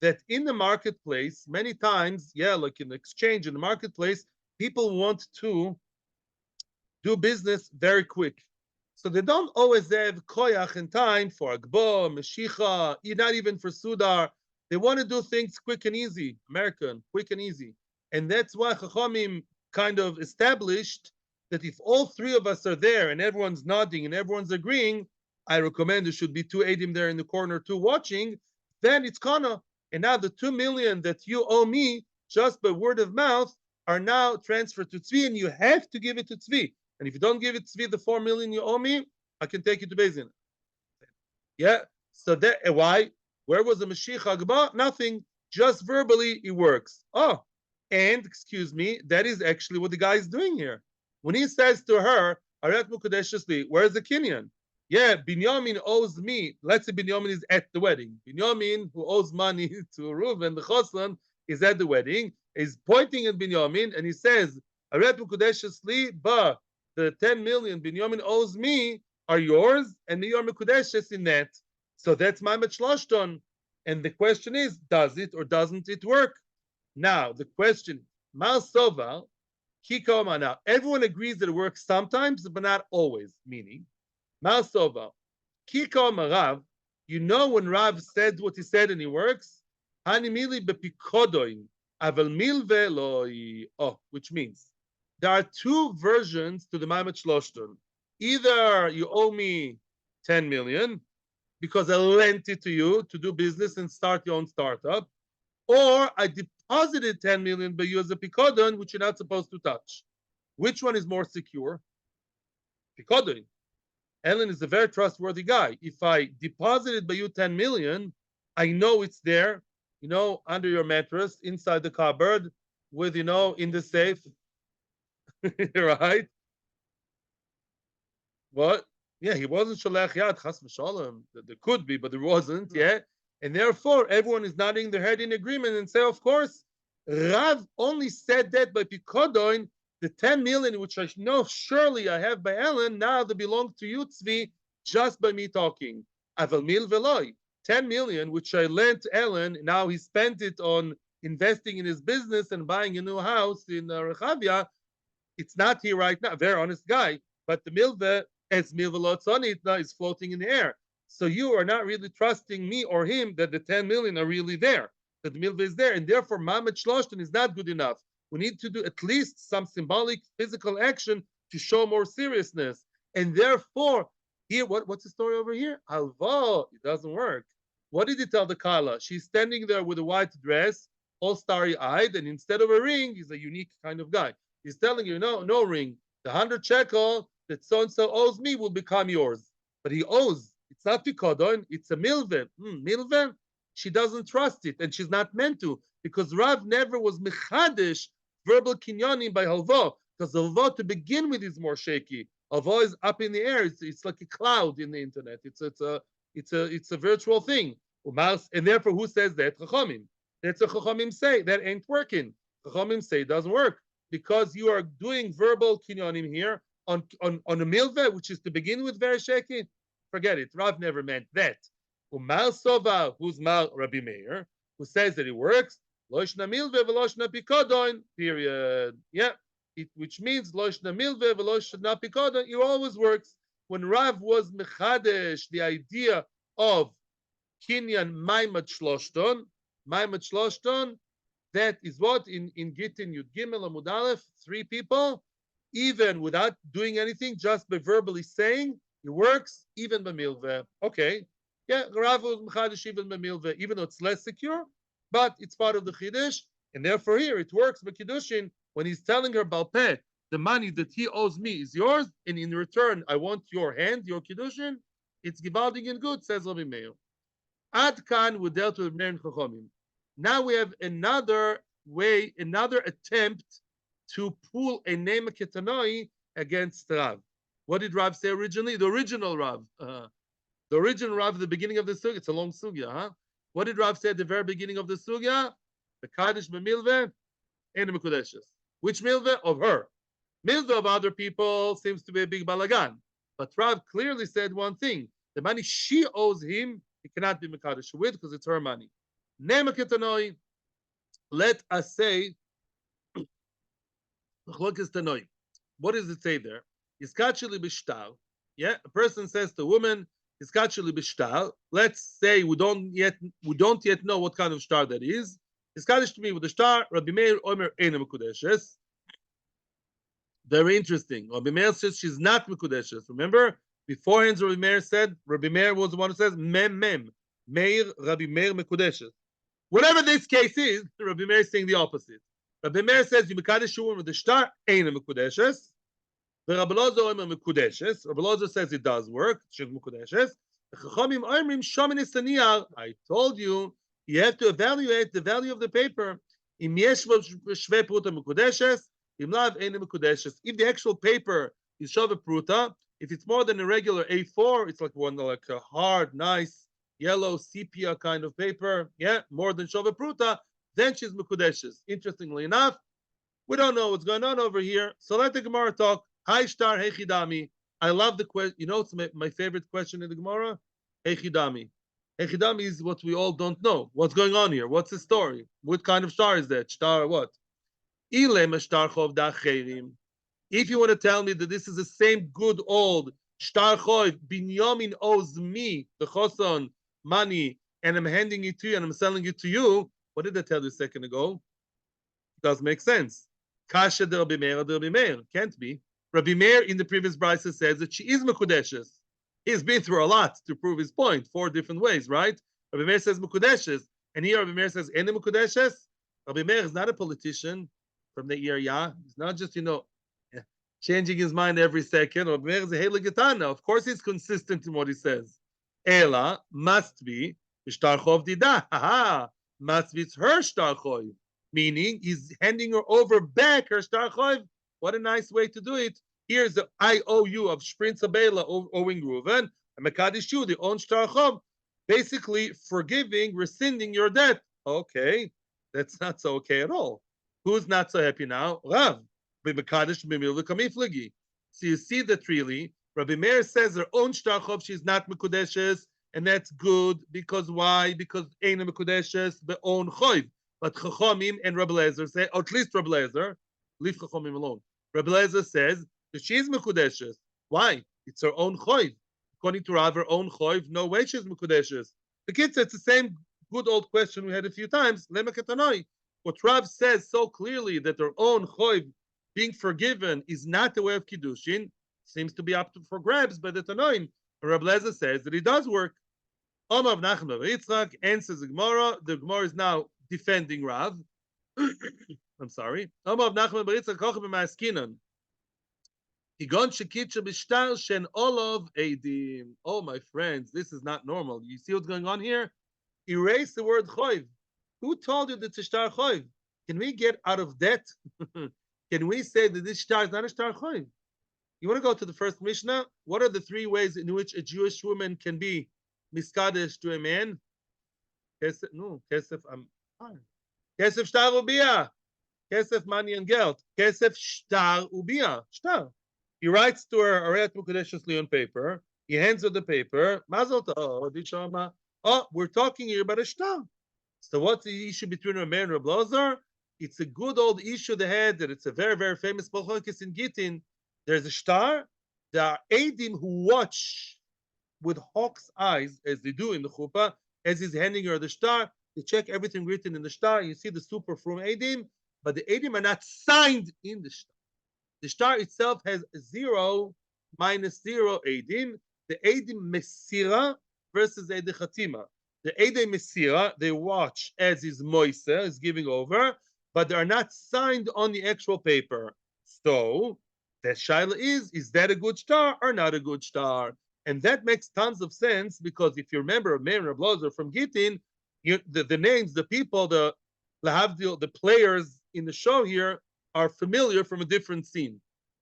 that in the marketplace, many times, like in the exchange in the marketplace, people want to do business very quick. So they don't always have koyach and time for agbo, meshicha, not even for sudar. They want to do things quick and easy, American, quick and easy. And that's why Chachamim kind of established that if all three of us are there and everyone's nodding and everyone's agreeing, I recommend there should be two Adim there in the corner too watching, then it's Kana. And now the 2 million that you owe me just by word of mouth are now transferred to Tzvi, and you have to give it to Tzvi. And if you don't give it to Tzvi, the 4 million you owe me, I can take you to Bezin. Yeah. So that why? Where was the Mashiach Agba? Nothing. Just verbally, it works. Oh, and excuse me, that is actually what the guy is doing here. When he says to her, Aret Mukadeshesli, where's the Kinyan? Yeah, Binyamin owes me. Let's say Binyamin is at the wedding. Binyamin, who owes money to Reuven, the Choslan, is at the wedding, is pointing at Binyamin, and he says, Aret Mukadeshesli, but the 10 million Binyamin owes me are yours, and you're Mekudeshes in that. So that's my Shloshton. And the question is, does it or doesn't it work? Now, the question, Mal Soval, Kikoma. Now, everyone agrees that it works sometimes, but not always, meaning, Mal Soval, Kikoma Rav, you know when Rav said what he said and he works, Hanimili bepikodoin, aval milve loi, which means, there are two versions to the Maimet Shloshton. Either you owe me 10 million because I lent it to you to do business and start your own startup, or I deposited 10 million by you as a picodon, which you're not supposed to touch. Which one is more secure? Picodon. Ellen is a very trustworthy guy. If I deposited by you 10 million, I know it's there, under your mattress, inside the cupboard, with, in the safe. Right? What? Yeah, he wasn't Shalach Yad, Chas v'Shalom. There could be, but there wasn't, yeah? And therefore, everyone is nodding their head in agreement and say, of course, Rav only said that by Pikodon, the 10 million, which I know surely I have by Ellen, now they belong to you, Tzvi, just by me talking. Aval mil veloy. 10 million, which I lent Ellen, now he spent it on investing in his business and buying a new house in Rechavia. It's not here right now. Very honest guy. But the milve, as milvelot sonitna, is floating in the air. So you are not really trusting me or him that the 10 million are really there, that the milve is there. And therefore, Mamet Shloshton is not good enough. We need to do at least some symbolic physical action to show more seriousness. And therefore, here, what's the story over here? Alva, it doesn't work. What did he tell the Kala? She's standing there with a white dress, all starry-eyed, and instead of a ring, he's a unique kind of guy. He's telling you, no ring. The 100 shekel that so-and-so owes me will become yours. But he owes. It's not Pikodon, it's a milve. Milve? She doesn't trust it, and she's not meant to, because Rav never was mechadesh verbal kinyonim by halva, because halva to begin with is more shaky. Halva is up in the air. It's like a cloud in the internet. It's a virtual thing. And therefore, who says that? Chachamim. That's what Chachamim say. That ain't working. Chachamim say it doesn't work, because you are doing verbal kinyonim here on a milve, which is to begin with very shaky. Forget it. Rav never meant that. Umal Sova, who's Mal Rabbi Meir, who says that it works. Loshna milve veloshna pikodon. Period. Yeah, which means loshna milve veloshna pikodon. It always works. When Rav was mechadesh, the idea of kinyan maimat shloshton, that is what in Gittin Yud Gimel Amud Aleph, 3 people, even without doing anything, just by verbally saying, it works even by milve. Okay, yeah, Rav was mechadish even by milve, even though it's less secure, but it's part of the Chiddush, and therefore here it works by Kiddushin when he's telling her Balpeh, the money that he owes me is yours, and in return I want your hand, your Kiddushin. It's givaldig and good, says Rabbi Meir. Ad kan we dealt with Bnei Chachamim. Now we have another way, another attempt to pull a name ketanoi against Rav. What did Rav say originally? The original Rav. The original Rav at the beginning of the sugya. It's a long sugya, huh? What did Rav say at the very beginning of the sugya? The Kaddish b'milveh and the Mekudeshes. Which milveh? Of her. Milveh of other people seems to be a big balagan. But Rav clearly said one thing. The money she owes him, he cannot be Mekadesh with because it's her money. Name ketanoi. Let us say, what does it say there? Yeah, a person says to a woman, let's say we don't yet know what kind of star that is. Iskadish to me with the star, Rabbi Meir Omer Eina Mekudeshes. Very interesting. Rabbi Meir says she's not Mekudeshes. Remember, Beforehand, Rabbi Meir said, Rabbi Meir was the one who says, Mem Mem. Meir, Rabbi Meir Mekudeshes. Whatever this case is, Rabbi Meir is saying the opposite. Rabbi Meir says, you Mekadesh Shiur with the star, ain't a Mekudeshes. The Rabbi Lozo Omer Mekudeshes. Rabbi Lozo says it does work. She's Mekudeshes. The Chachamim Omrim Shomin Istaniyar. I told you, you have to evaluate the value of the paper. Im yesh shve pruta Mekudeshes. Im lav ein Mekudeshes. If the actual paper is shove pruta, if it's more than a regular A4, it's like one like a hard, nice yellow sepia kind of paper. Yeah, more than shove pruta. Then she's Mekudeshes. Interestingly enough, we don't know what's going on over here. So let the Gemara talk. Hi star hechidami. I love the question. You know, it's my favorite question in the Gemara. Hechidami. Hechidami is what we all don't know. What's going on here? What's the story? What kind of star is that? Star what? Ilem star chov da'cherim. If you want to tell me that this is the same good old star chov, Binyamin owes me the choson money, and I'm handing it to you, and I'm selling it to you. What did I tell you a second ago? It does make sense. Kasha de Rabbi Meir, can't be. Rabbi Meir in the previous brisa says that she is Mekudeshes. He's been through a lot to prove his point, 4 different ways, right? Rabbi Meir says Mekudeshes, and here Rabbi Meir says Ene Mekudeshes. Rabbi Meir is not a politician from the area. He's not just, changing his mind every second. Rabbi Meir is a Heilig Getana. Of course he's consistent in what he says. Ela must be Shtar Chov Dida. Haha, must be it's her Shtar Chov. Meaning he's handing her over back her Shtar Chov. What a nice way to do it. Here's the IOU of Shprin Sabela owing Reuven, and Mekadesh Yu, the own Shtar Chov, basically forgiving, rescinding your debt. Okay, that's not so okay at all. Who's not so happy now? Rav. So you see that really, Rabbi Meir says her own Shtar Chov, she's not Mekudeshes, and that's good, because why? Because Eina Mekudeshes, the own Chov. But Chachamim and Rabbi Lezer say, or at least Rabbi Lezer, leave Chachamim alone. Rabbi Lezer says that she's Mekudeshes. Why? It's her own Choiv. According to Rav, her own Choiv, no way she's Mekudeshes. The kids, it's the same good old question we had a few times. What Rav says so clearly that her own Choiv being forgiven is not the way of Kiddushin, seems to be up for grabs by the Tanoim. Rabbi Lezer says that it does work. Omar Nachman Bar Yitzchak answers the Gemara. The Gemara is now defending Rav. I'm sorry. Omar Nachman Bar Yitzchak koch b'ma'askinan. Kigon shekitcha b'shtar shen olov eidim. Oh, my friends, this is not normal. You see what's going on here? Erase the word choiv. Who told you that it's a shtar choiv? Can we get out of debt? Can we say that this shtar is not a shtar choiv? You want to go to the first Mishnah? What are the 3 ways in which a Jewish woman can be miskadesh to a man? Kesef, I'm fine. Kesef shtar ubia. Kesef money and geld. Kesef shtar ubia. Shtar. He writes to her Aret Mukadeshus on paper. He hands her the paper. Mazel tov. Oh, we're talking here about a shtar. So what's the issue between a man and Reb Lozer? It's a good old issue they had, that it's a very, very famous Balchokis in Gittin. There's a shtar. There are Eidim who watch with hawk's eyes, as they do in the chuppah, as he's handing her the shtar. They check everything written in the shtar. You see the super from Eidim, but the Eidim are not signed in the shtar. The shtar itself has 0 minus 0 Eidim. The Eidim Mesira versus Eidei Chatima. The Eidei Mesira, they watch as is Moise, is giving over, but they are not signed on the actual paper. So, the shaila is that a good shtar or not a good shtar? And that makes tons of sense, because if you remember Meir and Lozer from Gittin, the names, the people, the players in the show here are familiar from a different scene.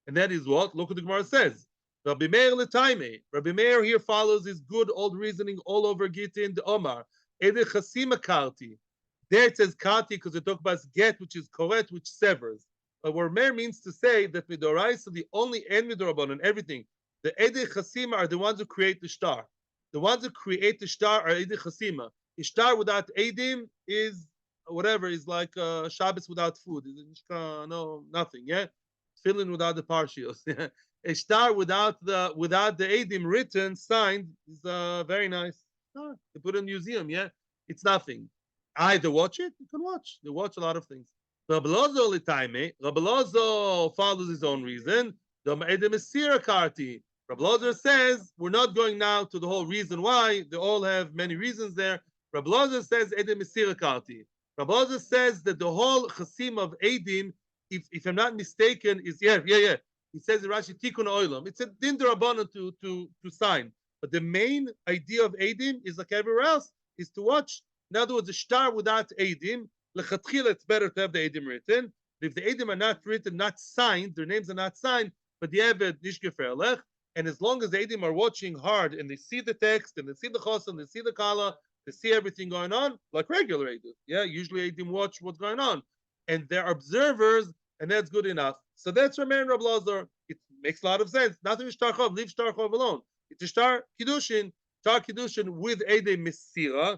And that is what? Look what the Gemara says. Rabbi Meir l'taime. Rabbi Meir here follows his good old reasoning all over Gittin, the Omar. Ede chasima karti. There it says karti because it talks about get, which is koret, which severs. But what Meir means to say that midoraisa, the only end midorabon and everything, the Ede chasima are the ones who create the shtar. The ones who create the shtar are Ede chasima. A shtar without edim is whatever, is like Shabbos without food. No, nothing. Yeah, filling without the partials. A shtar without the edim written, signed, is very nice. They put it in a museum. Yeah, it's nothing. Either watch it, you can watch. They watch a lot of things. Rabbi Lozo follows his own reason. The edim is sira karti. Rabbi Lozer says we're not going now to the whole reason why. They all have many reasons there. Rabbi Lozer says Edim Mesira Karti. Rabbi Lozer says that the whole chasim of Edim, if I'm not mistaken, is yeah. He says in Rashi Tikkun Oilam. It's a din derabbanan to sign. But the main idea of Edim is like everywhere else, is to watch. In other words, a star without Edim, lechatchila, it's better to have the Edim written. But if the Edim are not written, not signed, their names are not signed, but the Eved nishgefer lech. And as long as the Edim are watching hard and they see the text and they see the chosam, they see the kala, they see everything going on, like regular Edim. Yeah, usually Edim watch what's going on. And they're observers, and that's good enough. So that's Rameir and Rabbi Lazar. It makes a lot of sense. Nothing is Shtar Chov, leave Shtar Chov alone. It's a Shtar Kiddushin with Eidei Mesira,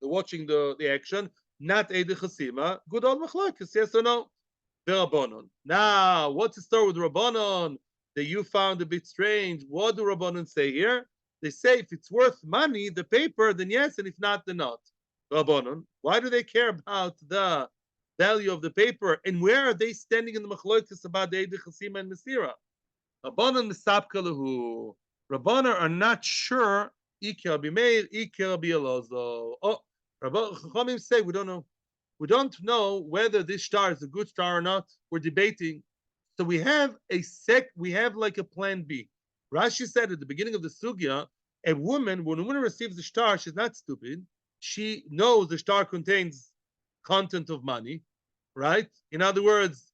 the watching the action, not Eidei Chasima. Good old Machlokes, yes or no? The Rabbanon. Now, what's the story with Rabbanon that you found a bit strange? What do Rabbanon say here? They say if it's worth money, the paper, then yes, and if not, then not. Rabbanon. Why do they care about the value of the paper? And where are they standing in the Machlokes about the Eidei Chasima and Mesira? Rabbanon Misapka Lahu. Rabbanon are not sure. Iker Bimeir, Iker Bialozo. Oh, Chachamim say we don't know. We don't know whether this star is a good star or not. We're debating. So we have like a plan B. Rashi said at the beginning of the sugya, when a woman receives the star, she's not stupid. She knows the star contains content of money, right? In other words,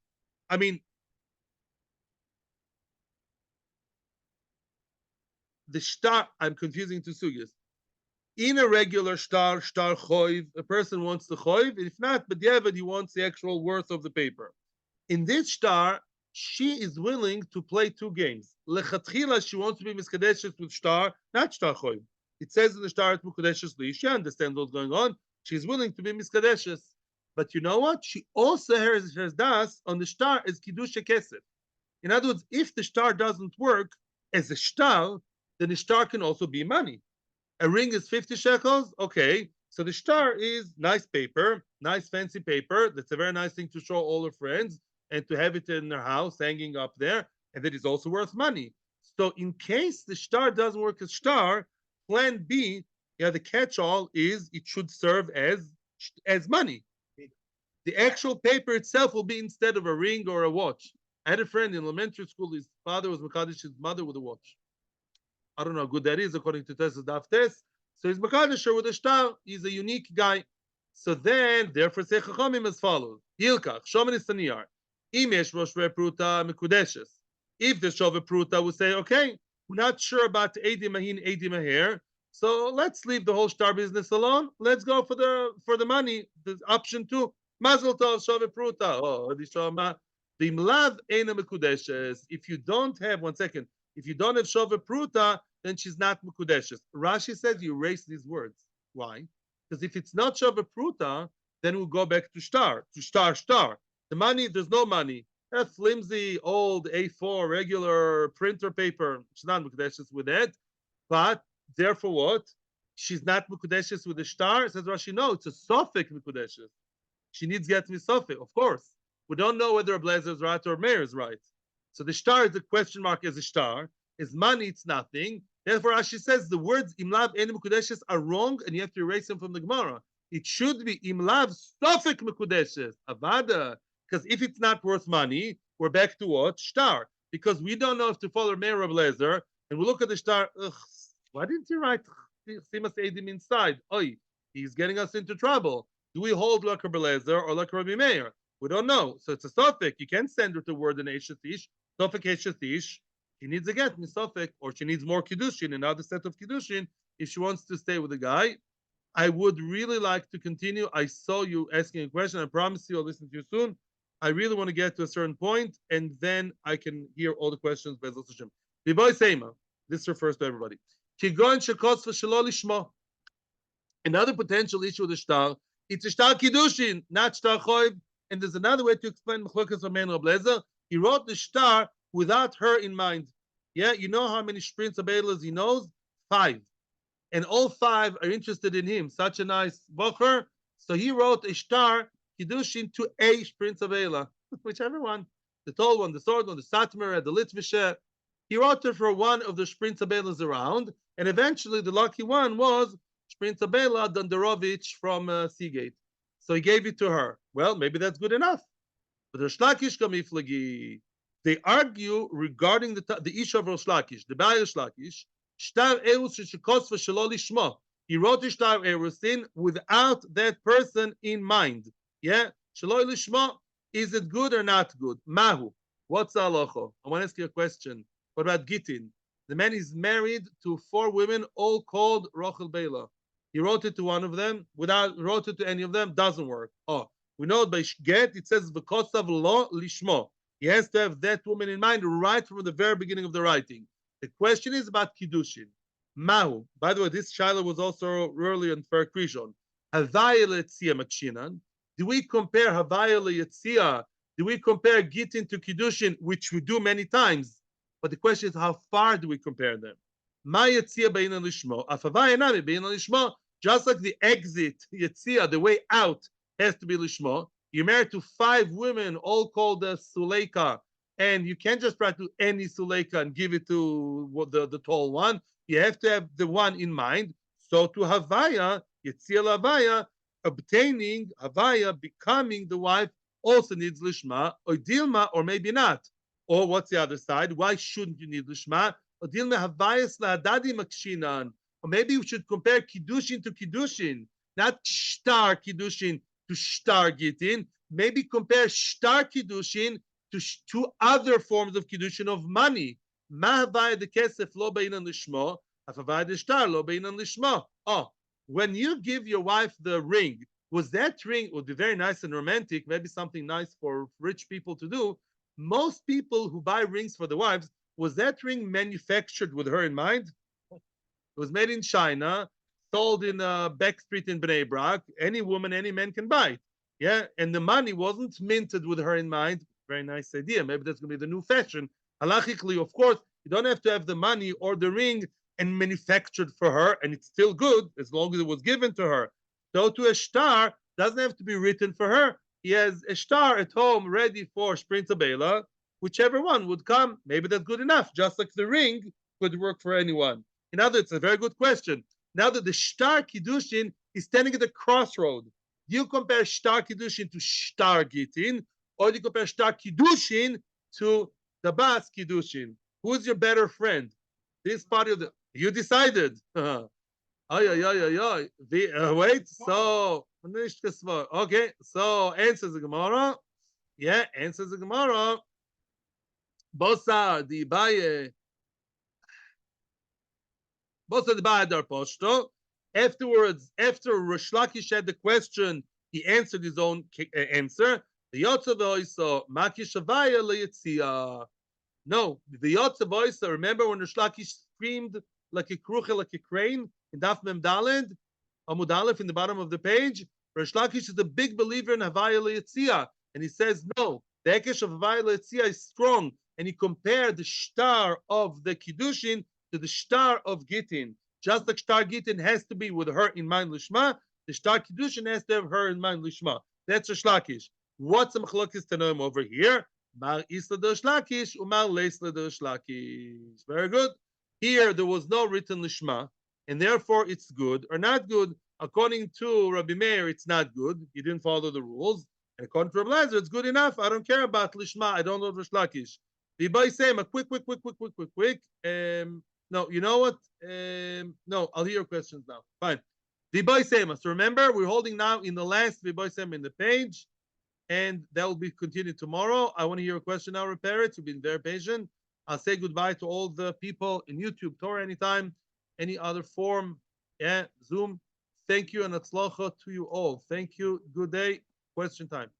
I mean, the star, I'm confusing two sugyas. In a regular star choiv, a person wants the choiv. If not, but he wants the actual worth of the paper. In this star, she is willing to play two games. Lechatchila, she wants to be miskadeshes with star, not star choiv. It says in the star, she understands what's going on. She's willing to be miskadeshes. But you know what? She also has das on the star as kiddusha kesef. In other words, if the star doesn't work as a star, then the star can also be money. A ring is 50 shekels. Okay. So the star is nice paper, nice fancy paper. That's a very nice thing to show all her friends and to have it in their house hanging up there. And that is also worth money. So in case the star doesn't work as star, plan B, the catch-all is it should serve as money. The actual paper itself will be instead of a ring or a watch. I had a friend in elementary school, his father was Makadish, his mother with a watch. I don't know how good that is according to Tessa's Daf Tess. So he's Makadisher with a star. He's a unique guy. So then, therefore, say Chachamim as follows. Yilkach, Shomen is Taniyar. Imesh Rosh Pruta Mekudeshes. If the Shove Pruta would say, okay, we're not sure about Edim Mahin, Edim Maher, so let's leave the whole star business alone. Let's go for the money. The option two. Mazel Tov Shove Pruta. Oh, Dishama. Vimlav Eina Mekudeshes. If you don't have, one second, if you don't have Shove Pruta, then she's not Mekudeshes. Rashi says you erase these words. Why? Because if it's not Shove Pruta, then we'll go back to star. The money, there's no money. That flimsy, old A4 regular printer paper. She's not Mekudeshes with that. But therefore what? She's not Mekudeshes with the star? Says Rashi, no, it's a Sofik Mekudeshes. She needs get me Sofik, of course. We don't know whether a blazer is right or Meir is right. So the star is a question mark as a star. As money, it's nothing. Therefore, Rashi says the words imlav and mekudeshes are wrong, and you have to erase them from the Gemara. It should be imlav sofik mekudeshes avada, because if it's not worth money, we're back to what star. Because we don't know if to follow Meir or blazer, and we look at the star. Why didn't you write Simas Edim inside? Oy, he's getting us into trouble. Do we hold like a blazer or like Rabbi Meir? We don't know. So it's a sofik. You can't send her to word in Eshatish. Sofik Eshatish. She needs a get misofik, or she needs more kiddushin, another set of kiddushin, if she wants to stay with the guy. I would really like to continue. I saw you asking a question. I promise you I'll listen to you soon. I really want to get to a certain point, and then I can hear all the questions. This refers to everybody. Another potential issue with the shtar, it's a shtar kiddushin, not shtar choiv. And there's another way to explain Mechlokas Ramein Rab Lezer. He wrote the shtar without her in mind. Yeah, you know how many Sprints Abelas he knows? 5. And all 5 are interested in him. Such a nice bocher. So he wrote a shtar Kiddushin to a Sprints Abela. Whichever one. The tall one, the short one, the Satmar, the Litvishe. He wrote for one of the Sprintabelas around, and eventually the lucky one was Sprintabela Dondorovich from Seagate. So he gave it to her. Well, maybe that's good enough. But the Shlakish Kamiflagi, they argue regarding the issue of Rosh Lakish, the Baal Shlakish, Shtar Erus Shekosva Shaloli Shmo. He wrote the Shtar Erusin without that person in mind. Yeah? Shaloli Shmo, is it good or not good? Mahu. What's the halacha? I want to ask you a question. What about Gittin? The man is married to 4 women, all called Rochel Bela. He wrote it to one of them, wrote it to any of them, doesn't work. Oh, we know by get it says v'kosav lo lishmo. He has to have that woman in mind right from the very beginning of the writing. The question is about kiddushin. Mahu. By the way, this shaila was also earlier in Fer Krishon. Havaya le'etzia makshinan. Do we compare havaya le'etzia? Do we compare gittin to kiddushin, which we do many times? But the question is, how far do we compare them? Ma yetzia beina lishmo. Afavaya nami beina lishmo. Just like the exit yetzia, the way out, has to be lishmo. You're married to 5 women, all called suleika, and you can't just try to any suleika and give it to the tall one. You have to have the one in mind. So to havaya, yetzia havaya, obtaining havaya, becoming the wife, also needs lishma or dilma, or maybe not. Or what's the other side? Why shouldn't you need lishma? Or dilma havayas lahadadi makshinan. Or maybe we should compare kiddushin to kiddushin, not shtar kiddushin to shtar gittin. Maybe compare shtar kiddushin to 2 other forms of kiddushin of money. Ma havaya de kesef lo beinan lishmo, havaya de shtar lo beinan lishmo. Oh, when you give your wife the ring, was that ring would be very nice and romantic, maybe something nice for rich people to do. Most people who buy rings for the wives, was that ring manufactured with her in mind? It was made in China, sold in Beck Street in Bnei Brak. Any woman, any man can buy it. Yeah, and the money wasn't minted with her in mind. Very nice idea. Maybe that's going to be the new fashion. Halachically, of course, you don't have to have the money or the ring and manufactured for her, and it's still good as long as it was given to her. So to a shtar, doesn't have to be written for her. He has a shtar at home ready for Sprinta Bela, whichever one would come. Maybe that's good enough, just like the ring could work for anyone. In other words, it's a very good question. Now that the shtar kiddushin is standing at the crossroad, do you compare shtar kiddushin to shtar gittin, or do you compare shtar kiddushin to the bas kiddushin? Who's your better friend? This part of the you decided. Wait. So okay. So answers the Gemara. Yeah, answers the Gemara. Bosa di baye. Bosa di baye dar posto. Afterwards, after Rosh Lakish had the question, he answered his own answer. The Yotzav Oiso Makish Avaya leYetzia. No, the Yotzav Oiso. Remember when Rosh Lakish screamed like a krucha, like a crane in Daf Mem Daled, Amud Aleph in the bottom of the page? Rosh Lakish is a big believer in Havaya leYetzia, and he says no. The Ekesh of Havaya leYetzia is strong, and he compared the shtar of the Kiddushin to the shtar of Gittin. Just like shtar Gittin has to be with her in mind lishma, the shtar Kiddushin has to have her in mind lishma. That's Rosh Lakish. What's the machlokes tanoim over here? Mar isla de Rosh Lakish, umar leisla de Rosh Lakish. Very good. Here there was no written lishma, and therefore it's good or not good. According to Rabbi Meir, it's not good. He didn't follow the rules. And according to Rabbi Lazar, it's good enough. I don't care about lishma. I don't know Rosh Lakish. The boy say a quick. No, you know what? No, I'll hear your questions now. Fine. Viboy Sema. So remember, we're holding now in the last Viboy Sema in the page, and that will be continued tomorrow. I want to hear a question now, repair it. You've been very patient. I'll say goodbye to all the people in YouTube, Torah anytime, any other form, yeah, Zoom. Thank you and atzlacha to you all. Thank you. Good day. Question time.